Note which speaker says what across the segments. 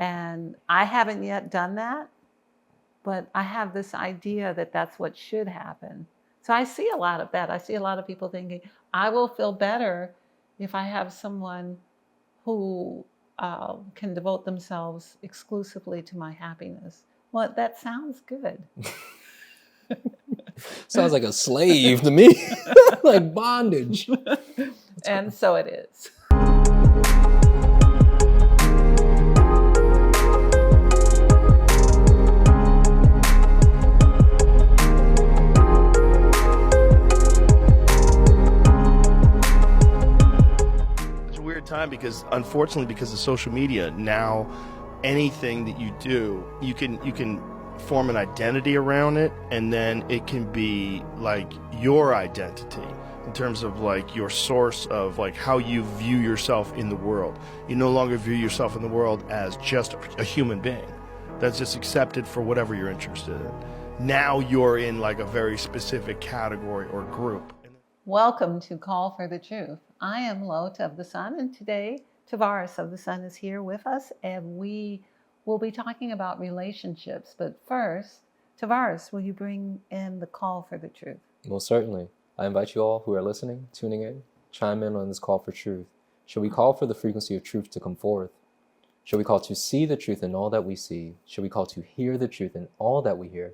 Speaker 1: And I haven't yet done that, but I have this idea that that's what should happen. So I see a lot of that. I see a lot of people thinking, I will feel better if I have someone who can devote themselves exclusively to my happiness. Well, that sounds good.
Speaker 2: Sounds like a slave to me, like bondage.
Speaker 1: And so it is.
Speaker 3: Time because unfortunately because of social media now anything that you do you can form an identity around it, and then it can be like your identity in terms of like your source of like how you view yourself in the world. You no longer view yourself in the world as just a human being that's just accepted for whatever you're interested in. Now you're in like a very specific category or group.
Speaker 1: Welcome to Call for the Truth. I am LaOta of the Sun, and today Tarvars of the Sun is here with us, and we will be talking about relationships. But first, Tarvars, will you bring in the call for the truth?
Speaker 2: Most certainly. I invite you all who are listening, tuning in, chime in on this call for truth. Should we call for the frequency of truth to come forth? Should we call to see the truth in all that we see? Should we call to hear the truth in all that we hear?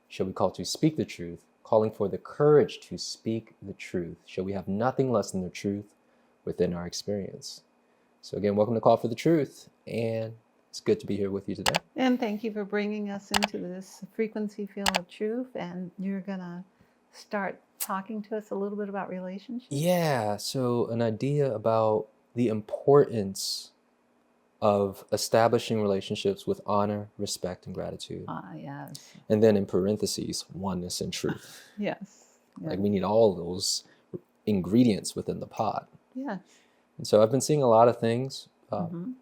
Speaker 2: Should we call to speak the truth? Calling for the courage to speak the truth. Shall we have nothing less than the truth within our experience? So again, welcome to Call for the Truth, and it's good to be here with you today.
Speaker 1: And thank you for bringing us into this frequency field of truth, and you're gonna start talking to us a little bit about relationships?
Speaker 2: Yeah, so an idea about the importance of establishing relationships with honor, respect, and gratitude.
Speaker 1: Yes.
Speaker 2: And then in parentheses, oneness and truth.
Speaker 1: Yes.
Speaker 2: Like we need all of those ingredients within the pot.
Speaker 1: Yes.
Speaker 2: And so I've been seeing a lot of things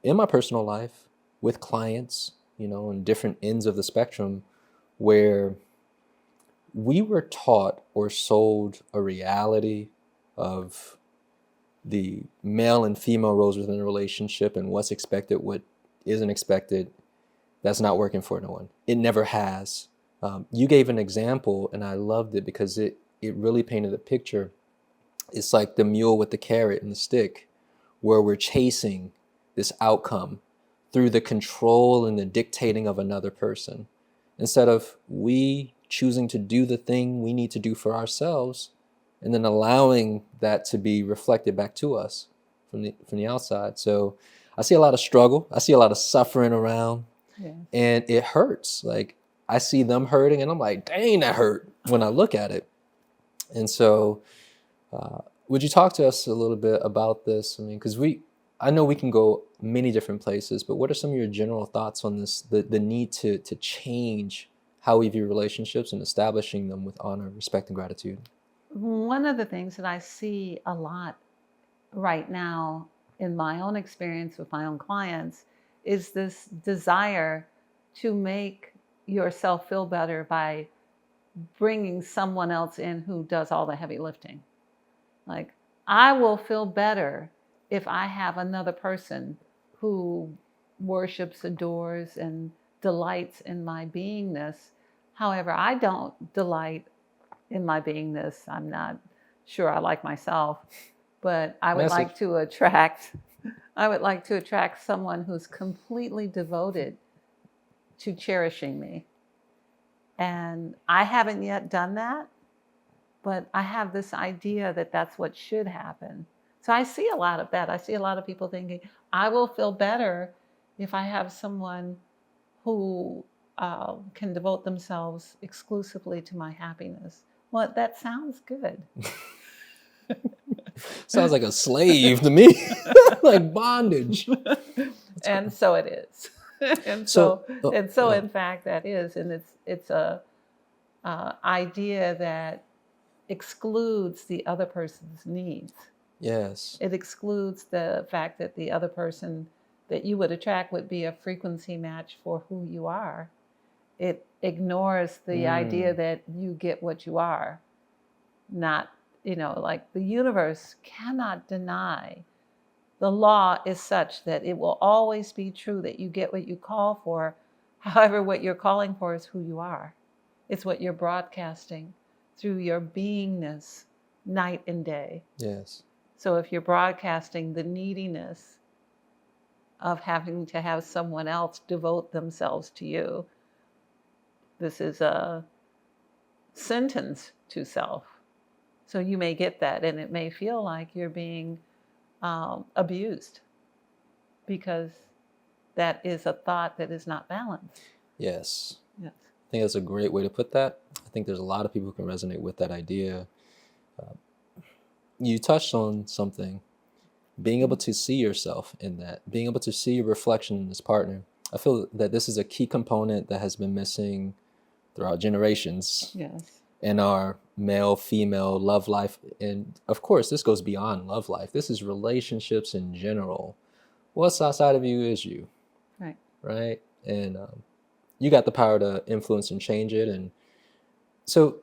Speaker 2: in my personal life with clients, you know, on different ends of the spectrum, where we were taught or sold a reality of the male and female roles within a relationship and what's expected, what isn't expected. That's not working for no one. It never has. You gave an example and I loved it because it really painted a picture. It's like the mule with the carrot and the stick, where we're chasing this outcome through the control and the dictating of another person, instead of we choosing to do the thing we need to do for ourselves and then allowing that to be reflected back to us from the outside. So I see a lot of struggle. I see a lot of suffering around.
Speaker 1: Yes.
Speaker 2: And it hurts. Like I see them hurting and I'm like, dang, that hurt when I look at it. And so would you talk to us a little bit about this? I mean, because I know we can go many different places, but what are some of your general thoughts on this, the need to change how we view relationships and establishing them with honor, respect, and gratitude?
Speaker 1: One of the things that I see a lot right now in my own experience with my own clients is this desire to make yourself feel better by bringing someone else in who does all the heavy lifting. Like, I will feel better if I have another person who worships, adores, and delights in my beingness. However, I don't delight in my beingness. I'm not sure I like myself, but I would like to attract someone who's completely devoted to cherishing me. And I haven't yet done that, but I have this idea that that's what should happen. So I see a lot of that. I see a lot of people thinking, I will feel better if I have someone who can devote themselves exclusively to my happiness. Well, that sounds good.
Speaker 2: Sounds like a slave to me, like bondage.
Speaker 1: And so it is. And so in fact, that is, and it's a idea that excludes the other person's needs.
Speaker 2: Yes.
Speaker 1: It excludes the fact that the other person that you would attract would be a frequency match for who you are. It ignores the idea that you get what you are. Not, like the universe cannot deny the law is such that it will always be true that you get what you call for. However, what you're calling for is who you are. It's what you're broadcasting through your beingness night and day.
Speaker 2: Yes.
Speaker 1: So if you're broadcasting the neediness of having to have someone else devote themselves to you, this is a sentence to self. So you may get that, and it may feel like you're being abused, because that is a thought that is not balanced.
Speaker 2: Yes.
Speaker 1: Yes.
Speaker 2: I think that's a great way to put that. I think there's a lot of people who can resonate with that idea. You touched on something, being able to see yourself in that, being able to see your reflection in this partner. I feel that this is a key component that has been missing throughout generations.
Speaker 1: Yes.
Speaker 2: In our male-female love life. And of course, this goes beyond love life. This is relationships in general. What's outside of you is you.
Speaker 1: Right.
Speaker 2: Right? And you got the power to influence and change it. And so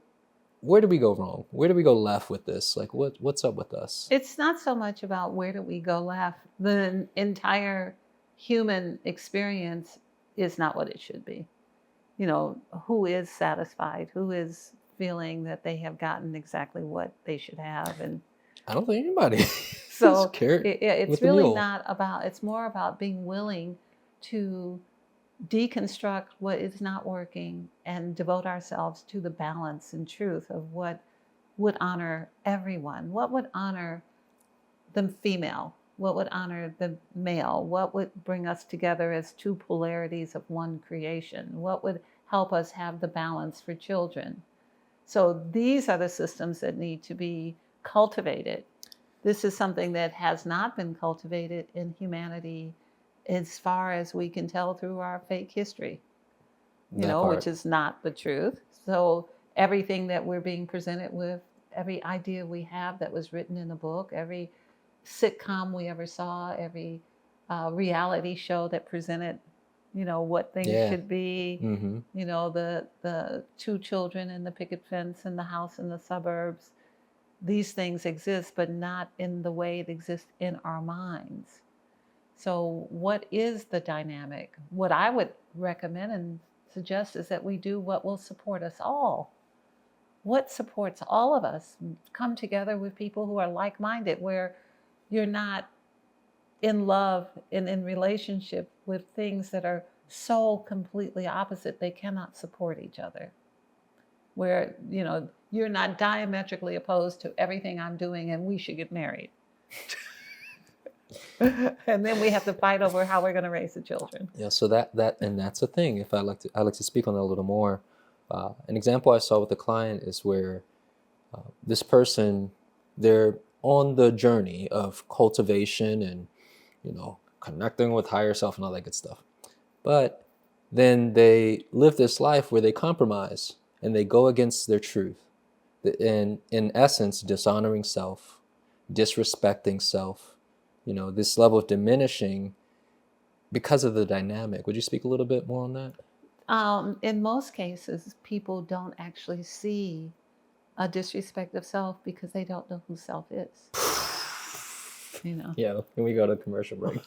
Speaker 2: where do we go wrong? Where do we go left with this? Like, what's up with us?
Speaker 1: It's not so much about where do we go left. The entire human experience is not what it should be. You know, who is satisfied? Who is feeling that they have gotten exactly what they should have? And
Speaker 2: I don't think anybody.
Speaker 1: so
Speaker 2: it's
Speaker 1: it's really not about, it's more about being willing to deconstruct what is not working and devote ourselves to the balance and truth of what would honor everyone, what would honor the female, what would honor the male, what would bring us together as two polarities of one creation, what would help us have the balance for children. So these are the systems that need to be cultivated. This is something that has not been cultivated in humanity as far as we can tell through our fake history, which is not the truth. So everything that we're being presented with, every idea we have that was written in a book, every sitcom we ever saw, every reality show that presented what things should be, the two children and the picket fence and the house in the suburbs. These things exist, but not in the way it exists in our minds. So what is the dynamic? What I would recommend and suggest is that we do what will support us all. What supports all of us? Come together with people who are like-minded, where you're not in love and in relationship with things that are so completely opposite they cannot support each other. Where, you're not diametrically opposed to everything I'm doing and we should get married. And then we have to fight over how we're going to raise the children.
Speaker 2: Yeah, so that's a thing. If I'd like to speak on that a little more. An example I saw with a client is where this person, they're on the journey of cultivation and connecting with higher self and all that good stuff. But then they live this life where they compromise and they go against their truth. And in essence, dishonoring self, disrespecting self, this level of diminishing because of the dynamic. Would you speak a little bit more on that?
Speaker 1: In most cases, people don't actually see a disrespect of self because they don't know who self is.
Speaker 2: Yeah, can we go to commercial break?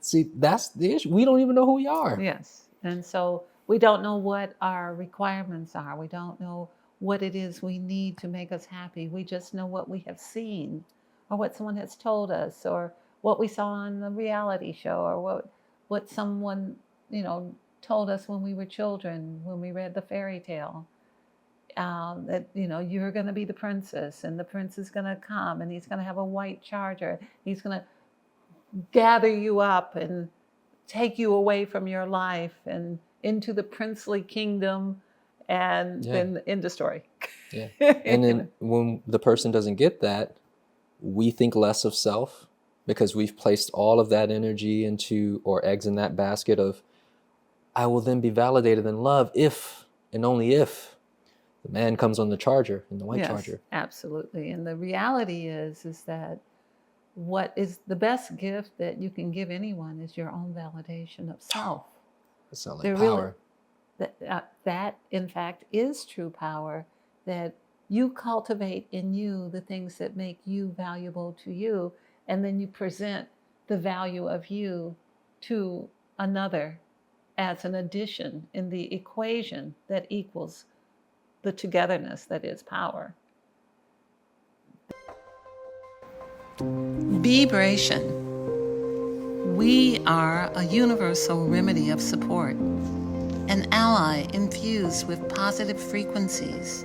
Speaker 2: See, that's the issue. We don't even know who we are.
Speaker 1: Yes. And so we don't know what our requirements are. We don't know what it is we need to make us happy. We just know what we have seen, or what someone has told us, or what we saw on the reality show, or what someone, told us when we were children, when we read the fairy tale. That you're going to be the princess, and the prince is going to come, and he's going to have a white charger. He's going to gather you up and take you away from your life and into the princely kingdom, and then end the story.
Speaker 2: Yeah. And then when the person doesn't get that, we think less of self because we've placed all of that energy into, or eggs in that basket of, I will then be validated in love if and only if the man comes on the charger, in the white charger.
Speaker 1: Absolutely. And the reality is that what is the best gift that you can give anyone is your own validation of self.
Speaker 2: That sounds like power.
Speaker 1: That in fact is true power, that You cultivate in you the things that make you valuable to you, and then you present the value of you to another as an addition in the equation that equals the togetherness that is power. Be-Bration. We are a universal remedy of support, an ally infused with positive frequencies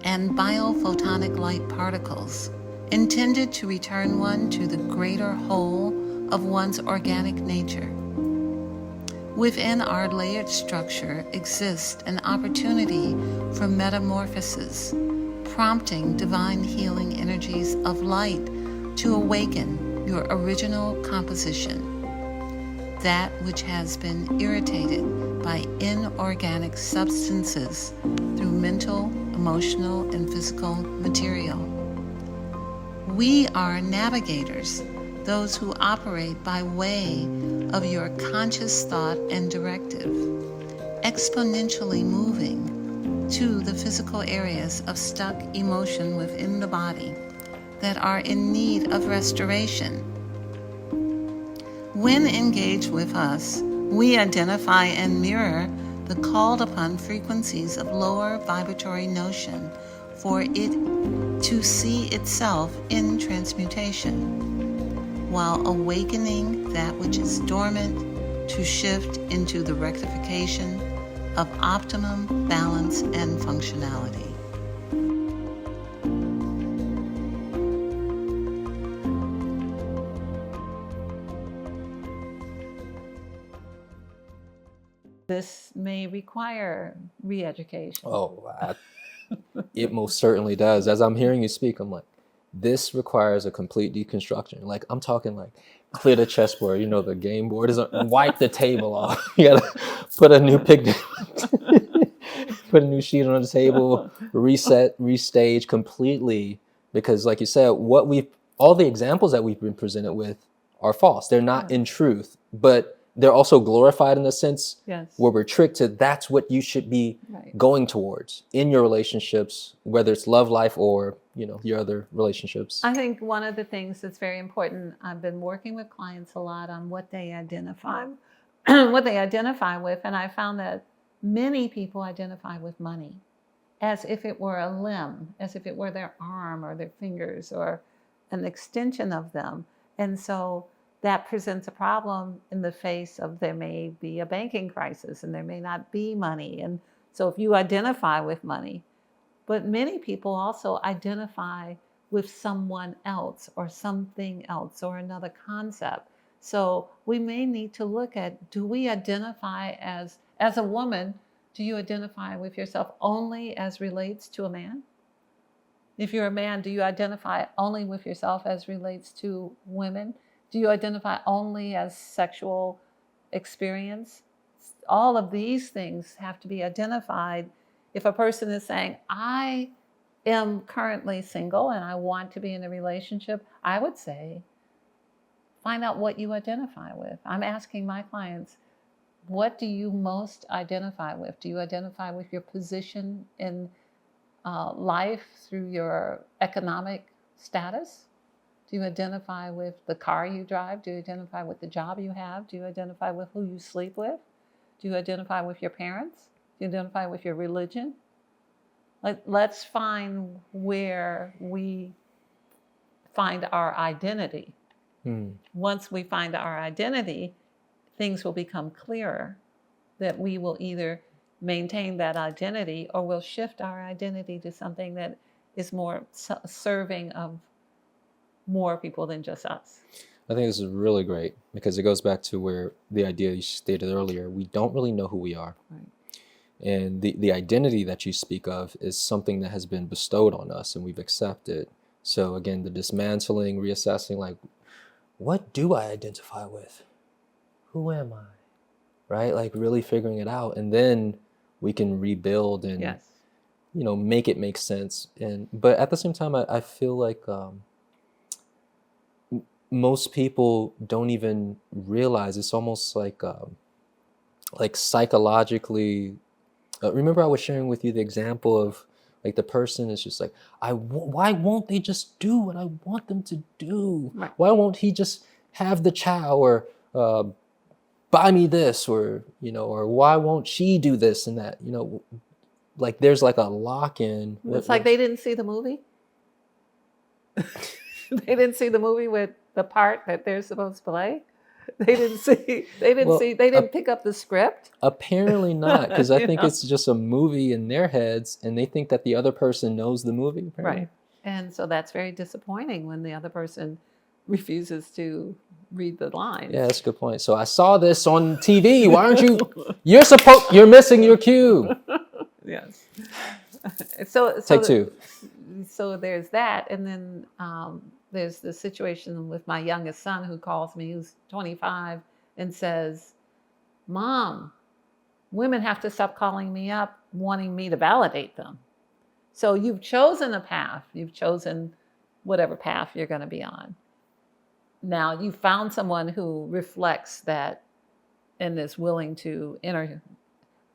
Speaker 1: and biophotonic light particles, intended to return one to the greater whole of one's organic nature. Within our layered structure exists an opportunity for metamorphosis, prompting divine healing energies of light to awaken your original composition, that which has been irritated by inorganic substances through mental, emotional, and physical material. We are navigators, those who operate by way of your conscious thought and directive, exponentially moving to the physical areas of stuck emotion within the body that are in need of restoration. When engaged with us, we identify and mirror the called upon frequencies of lower vibratory notion for it to see itself in transmutation, while awakening that which is dormant to shift into the rectification of optimum balance and functionality. This may require re-education.
Speaker 2: It most certainly does. As I'm hearing you speak, I'm like, this requires a complete deconstruction. Like, I'm talking like clear the chessboard, you know, the game board is wipe the table off. You gotta put a new picnic, put a new sheet on the table, reset, restage completely. Because like you said, all the examples that we've been presented with are false. They're not in truth, but they're also glorified in a sense where we're tricked to that's what you should be going towards in your relationships, whether it's love life or, you know, your other relationships.
Speaker 1: I think one of the things that's very important, I've been working with clients a lot on what they identify with, and I found that many people identify with money as if it were a limb, as if it were their arm or their fingers or an extension of them. And so that presents a problem in the face of there may be a banking crisis and there may not be money. And so if you identify with money, but many people also identify with someone else or something else or another concept. So we may need to look at, do we identify as a woman, do you identify with yourself only as relates to a man? If you're a man, do you identify only with yourself as relates to women? Do you identify only as sexual experience? All of these things have to be identified. If a person is saying, I am currently single and I want to be in a relationship, I would say, find out what you identify with. I'm asking my clients, what do you most identify with? Do you identify with your position in life through your economic status? Do you identify with the car you drive? Do you identify with the job you have? Do you identify with who you sleep with? Do you identify with your parents? Do you identify with your religion? Let's find where we find our identity. Once we find our identity, things will become clearer that we will either maintain that identity or we'll shift our identity to something that is more serving of more people than just us.
Speaker 2: I think this is really great because it goes back to where the idea you stated earlier, we don't really know who we are.
Speaker 1: Right.
Speaker 2: And the identity that you speak of is something that has been bestowed on us and we've accepted. So again, the dismantling, reassessing, like, what do I identify with? Who am I? Right? Like really figuring it out. And then we can rebuild and, you know, make it make sense. But at the same time, I feel like most people don't even realize it's almost like psychologically. Remember I was sharing with you the example of Like the person is just like, why won't they just do what I want them to do?
Speaker 1: Right.
Speaker 2: Why won't he just have the chow or buy me this, or, you know, or why won't she do this and that? You know, like there's like a lock-in.
Speaker 1: It's like they didn't see the movie. They didn't see the movie with the part that they're supposed to play. They didn't pick up the script.
Speaker 2: Apparently not, because I think
Speaker 1: know?
Speaker 2: it's just a movie in their heads, and they think that the other person knows the movie. Apparently.
Speaker 1: Right. And so that's very disappointing when the other person refuses to read the lines.
Speaker 2: Yeah, that's a good point. So I saw this on TV. Why aren't you? You're missing your cue.
Speaker 1: Yes. So
Speaker 2: Take two.
Speaker 1: So there's that, and then there's the situation with my youngest son who calls me, who's 25, and says, "Mom, women have to stop calling me up wanting me to validate them." So you've chosen a path. You've chosen whatever path you're going to be on. Now you found someone who reflects that and is willing to enter,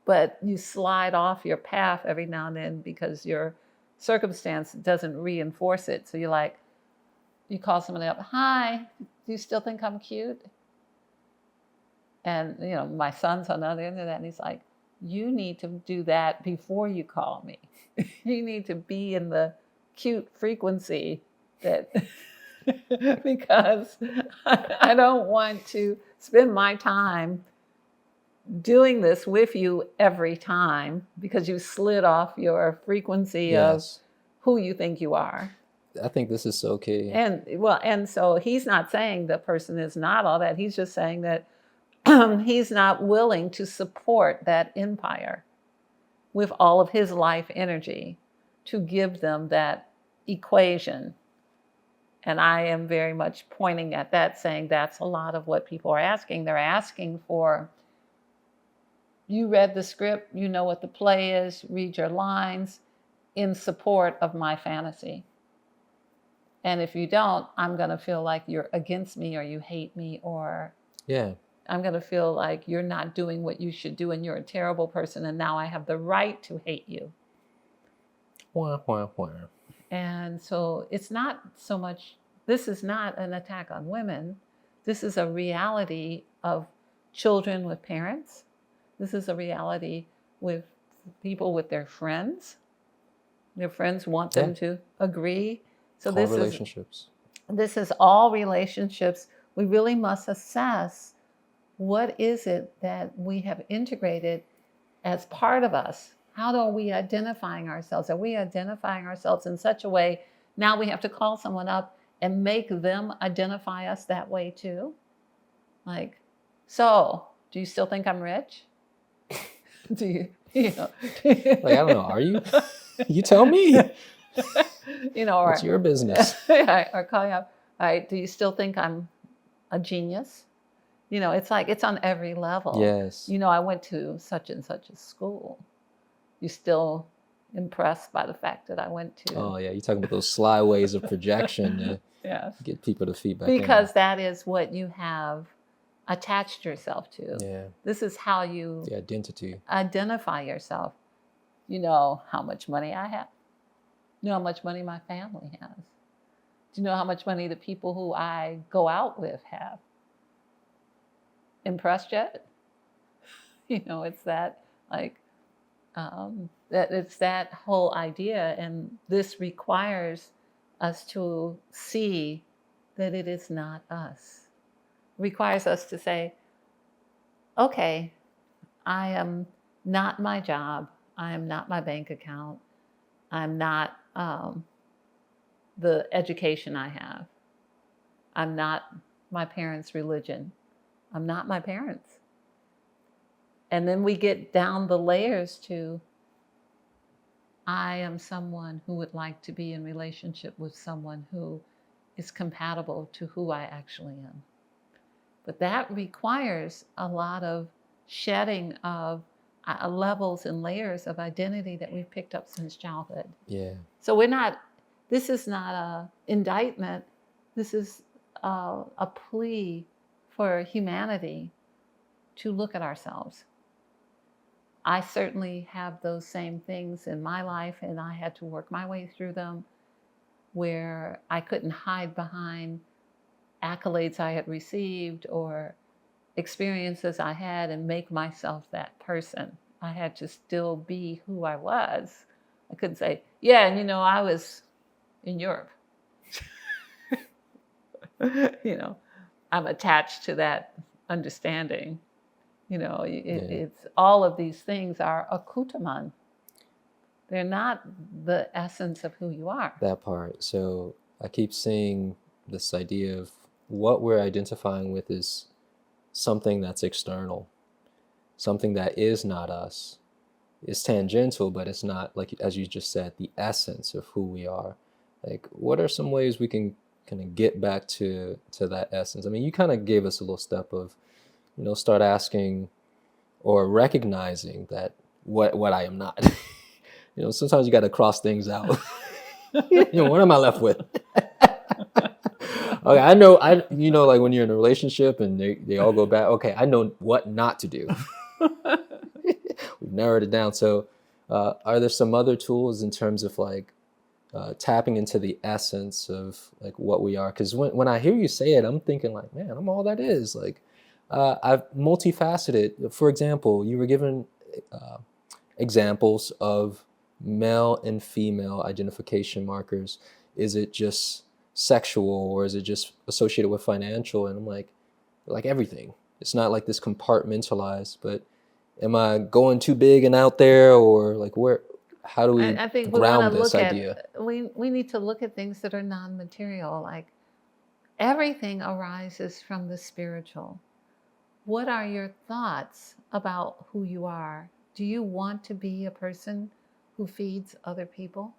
Speaker 1: but you slide off your path every now and then because your circumstance doesn't reinforce it. So you're like, you call somebody up, "Hi, do you still think I'm cute?" And, you know, my son's on the other end of that, and he's like, "You need to do that before you call me. You need to be in the cute frequency that," because I don't want to spend my time doing this with you every time because you slid off your frequency
Speaker 2: Yes.
Speaker 1: of who you think you are.
Speaker 2: I think this is so key.
Speaker 1: And so he's not saying the person is not all that. He's just saying that he's not willing to support that empire with all of his life energy to give them that equation. And I am very much pointing at that, saying that's a lot of what people are asking. They're asking for, you read the script, you know what the play is, read your lines in support of my fantasy. And if you don't, I'm going to feel like you're against me, or you hate me, or
Speaker 2: Yeah.
Speaker 1: I'm going to feel like you're not doing what you should do and you're a terrible person, and now I have the right to hate you.
Speaker 2: Wah, wah, wah.
Speaker 1: And so it's not so much, this is not an attack on women. This is a reality of children with parents. This is a reality with people with their friends. Their friends want them to agree. So
Speaker 2: All relationships.
Speaker 1: This is all relationships. We really must assess, what is it that we have integrated as part of us? How are we identifying ourselves? Are we identifying ourselves in such a way, now we have to call someone up and make them identify us that way too? Like, so, do you still think I'm rich? Do you know?
Speaker 2: Like, I don't know, are you? You tell me.
Speaker 1: You know, or
Speaker 2: it's your business.
Speaker 1: or calling up, all right, do you still think I'm a genius? You know, it's like, it's on every level.
Speaker 2: Yes.
Speaker 1: You know, I went to such and such a school. You still impressed by the fact that I went to.
Speaker 2: Oh, yeah. You're talking about those sly ways of projection to
Speaker 1: Yes.
Speaker 2: get people to feedback.
Speaker 1: Because that is what you have attached yourself to.
Speaker 2: Yeah.
Speaker 1: This is how you
Speaker 2: The identity.
Speaker 1: identify yourself. You know how much money I have. You know how much money my family has. Do you know how much money the people who I go out with have? Impressed yet? You know, it's that, like, that it's that whole idea, and this requires us to see that it is not us. It requires us to say, okay, I am not my job. I am not my bank account. I'm not the education I have. I'm not my parents' religion. I'm not my parents. And then we get down the layers to, I am someone who would like to be in relationship with someone who is compatible to who I actually am. But that requires a lot of shedding of levels and layers of identity that we've picked up since childhood.
Speaker 2: Yeah.
Speaker 1: So this is not an indictment. This is a plea for humanity to look at ourselves. I certainly have those same things in my life, and I had to work my way through them, where I couldn't hide behind accolades I had received or experiences I had and make myself that person. I had to still be who I was. I couldn't say, yeah, and I was in Europe. I'm attached to that understanding. It's all of these things are accoutrement. They're not the essence of who you are.
Speaker 2: That part. So I keep seeing this idea of what we're identifying with is something that's external, something that is not us. It's tangential, but it's not, like as you just said, the essence of who we are. Like, what are some ways we can kind of get back to that essence? I mean, you kind of gave us a little step of, start asking or recognizing that what I am not. Sometimes you got to cross things out. What am I left with? Okay, I know, like when you're in a relationship and they all go back, okay, I know what not to do. We've narrowed it down. So are there some other tools in terms of like tapping into the essence of like what we are? Because when I hear you say it, I'm thinking like, man, I'm all that is. Like, I've multifaceted. For example, you were given examples of male and female identification markers. Is it just sexual, or is it just associated with financial? And I'm like everything. It's not like this compartmentalized, but am I going too big and out there, or like how do we
Speaker 1: I think
Speaker 2: ground
Speaker 1: we
Speaker 2: this idea?
Speaker 1: We need to look at things that are non-material. Like, everything arises from the spiritual. What are your thoughts about who you are? Do you want to be a person who feeds other people?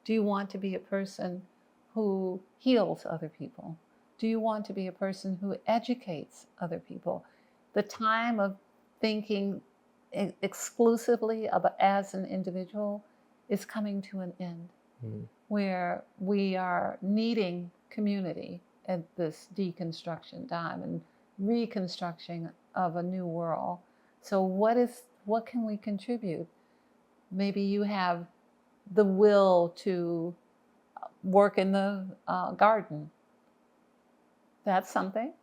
Speaker 1: Do you want to be a person who heals other people? Do you want to be a person who educates other people? The time of thinking exclusively as an individual is coming to an end, where we are needing community at this deconstruction time and reconstruction of a new world. So what can we contribute? Maybe you have the will to work in the garden. That's something,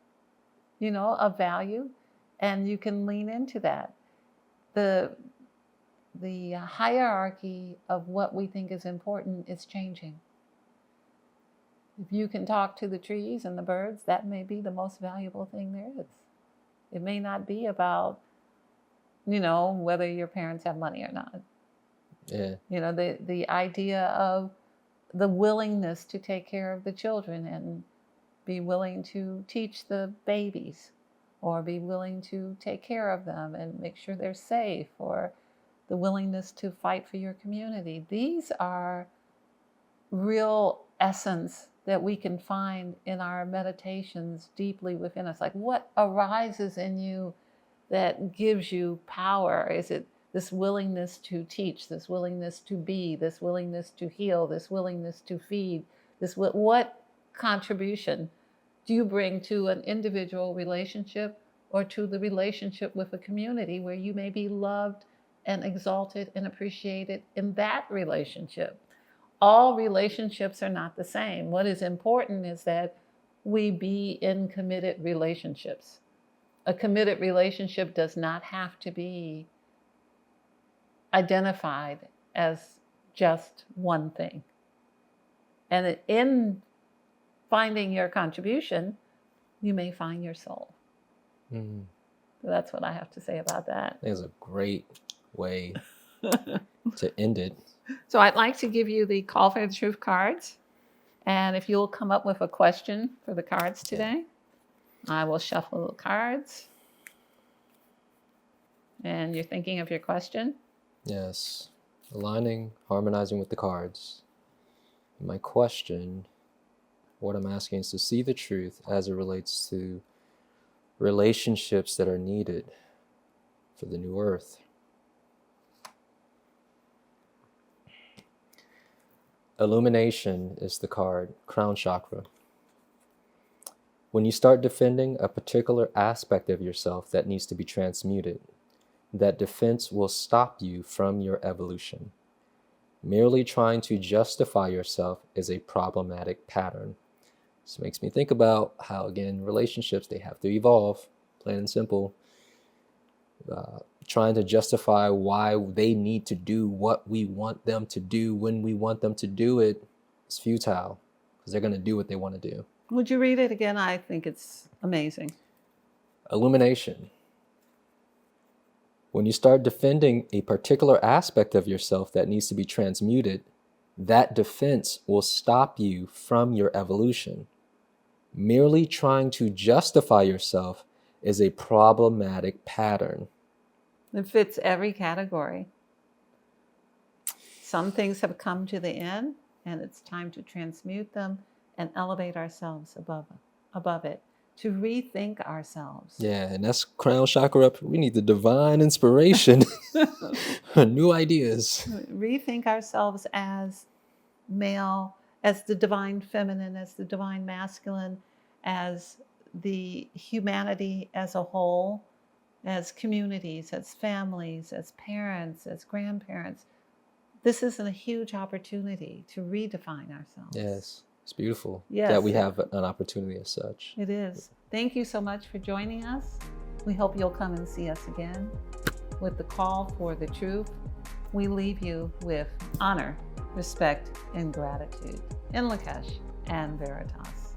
Speaker 1: of value, and you can lean into that. The hierarchy of what we think is important is changing. If you can talk to the trees and the birds, that may be the most valuable thing there is. It may not be about, whether your parents have money or not.
Speaker 2: Yeah.
Speaker 1: The idea of the willingness to take care of the children and be willing to teach the babies, or be willing to take care of them and make sure they're safe, or the willingness to fight for your community. These are real essence that we can find in our meditations deeply within us. Like, what arises in you that gives you power? Is it this willingness to teach, this willingness to be, this willingness to heal, this willingness to feed? What contribution do you bring to an individual relationship, or to the relationship with a community where you may be loved and exalted and appreciated in that relationship? All relationships are not the same. What is important is that we be in committed relationships. A committed relationship does not have to be identified as just one thing. And in finding your contribution, you may find your soul. So that's what I have to say about that.
Speaker 2: That is a great way to end it.
Speaker 1: So I'd like to give you the Call for the Truth cards. And if you'll come up with a question for the cards today, I will shuffle the cards. And you're thinking of your question?
Speaker 2: Yes. Aligning, harmonizing with the cards. My question, what I'm asking, is to see the truth as it relates to relationships that are needed for the new earth. Illumination is the card, crown chakra. When you start defending a particular aspect of yourself that needs to be transmuted, that defense will stop you from your evolution. Merely trying to justify yourself is a problematic pattern. This makes me think about how, again, relationships, they have to evolve, plain and simple. Trying to justify why they need to do what we want them to do when we want them to do it is futile, because they're going to do what they want to do.
Speaker 1: Would you read it again? I think it's amazing.
Speaker 2: Illumination. When you start defending a particular aspect of yourself that needs to be transmuted, that defense will stop you from your evolution. Merely trying to justify yourself is a problematic pattern.
Speaker 1: It fits every category. Some things have come to the end, and it's time to transmute them and elevate ourselves above it, to rethink ourselves.
Speaker 2: Yeah, and that's crown chakra up. We need the divine inspiration, new ideas.
Speaker 1: Rethink ourselves as male, as the divine feminine, as the divine masculine, as the humanity as a whole, as communities, as families, as parents, as grandparents. This is a huge opportunity to redefine ourselves.
Speaker 2: Yes, it's beautiful
Speaker 1: Yes.
Speaker 2: that we have an opportunity as such.
Speaker 1: It is. Thank you so much for joining us. We hope you'll come and see us again with the call for the truth. We leave you with honor, respect, and gratitude in LaOta and Veritas.